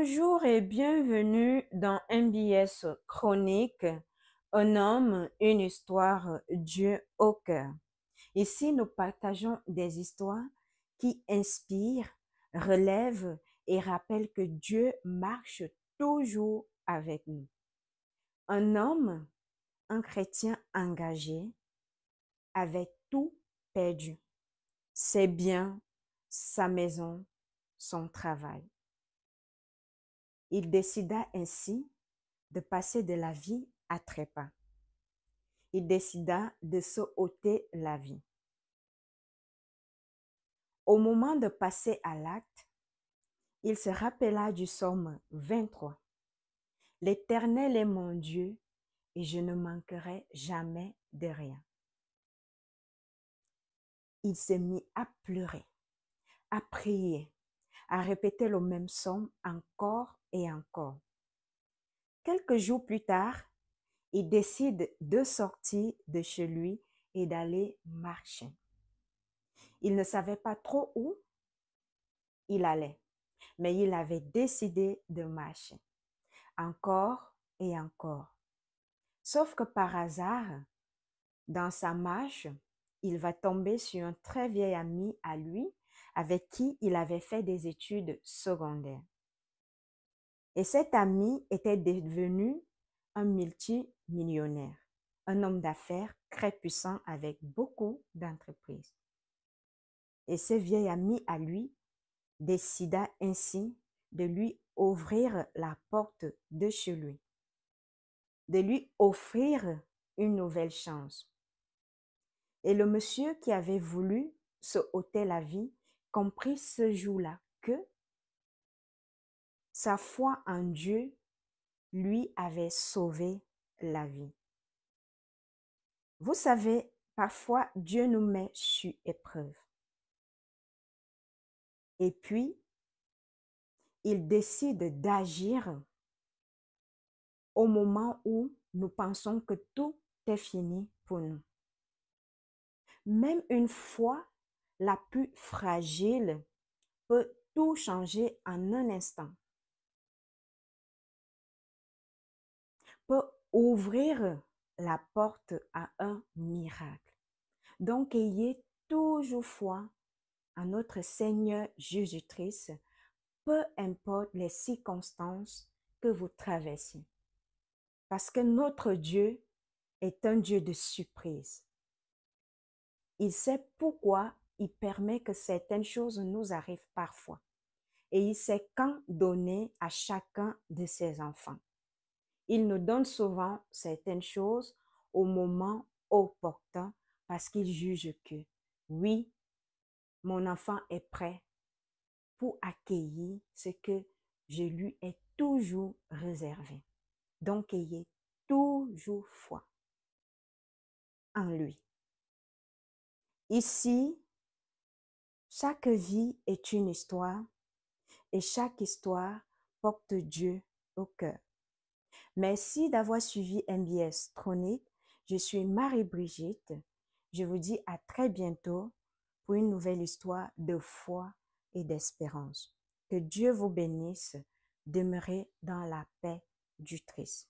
Bonjour et bienvenue dans MBS Chronique, un homme, une histoire, Dieu au cœur. Ici, nous partageons des histoires qui inspirent, relèvent et rappellent que Dieu marche toujours avec nous. Un homme, un chrétien engagé, avait tout perdu. Ses biens, sa maison, son travail. Il décida ainsi de passer de la vie à trépas. Il décida de se ôter la vie. Au moment de passer à l'acte, il se rappela du psaume 23. L'Éternel est mon Dieu et je ne manquerai jamais de rien. Il s'est mis à pleurer, à prier, à répéter le même psaume encore et encore. Quelques jours plus tard, il décide de sortir de chez lui et d'aller marcher. Il ne savait pas trop où il allait, mais il avait décidé de marcher, encore et encore. Sauf que par hasard, dans sa marche, il va tomber sur un très vieil ami à lui, avec qui il avait fait des études secondaires. Et cet ami était devenu un multimillionnaire, un homme d'affaires très puissant avec beaucoup d'entreprises. Et ce vieil ami à lui décida ainsi de lui ouvrir la porte de chez lui, de lui offrir une nouvelle chance. Et le monsieur qui avait voulu se ôter la vie comprit ce jour-là que sa foi en Dieu lui avait sauvé la vie. Vous savez, parfois Dieu nous met sur épreuve. Et puis, il décide d'agir au moment où nous pensons que tout est fini pour nous. Même une foi la plus fragile peut tout changer en un instant, peut ouvrir la porte à un miracle. Donc, ayez toujours foi en notre Seigneur Jésus-Christ, peu importe les circonstances que vous traversez. Parce que notre Dieu est un Dieu de surprise. Il sait pourquoi il permet que certaines choses nous arrivent parfois. Et il sait quand donner à chacun de ses enfants. Il nous donne souvent certaines choses au moment opportun parce qu'il juge que, oui, mon enfant est prêt pour accueillir ce que je lui ai toujours réservé. Donc, ayez toujours foi en lui. Ici, chaque vie est une histoire et chaque histoire porte Dieu au cœur. Merci d'avoir suivi MBS Chronique. Je suis Marie-Brigitte. Je vous dis à très bientôt pour une nouvelle histoire de foi et d'espérance. Que Dieu vous bénisse. Demeurez dans la paix du Christ.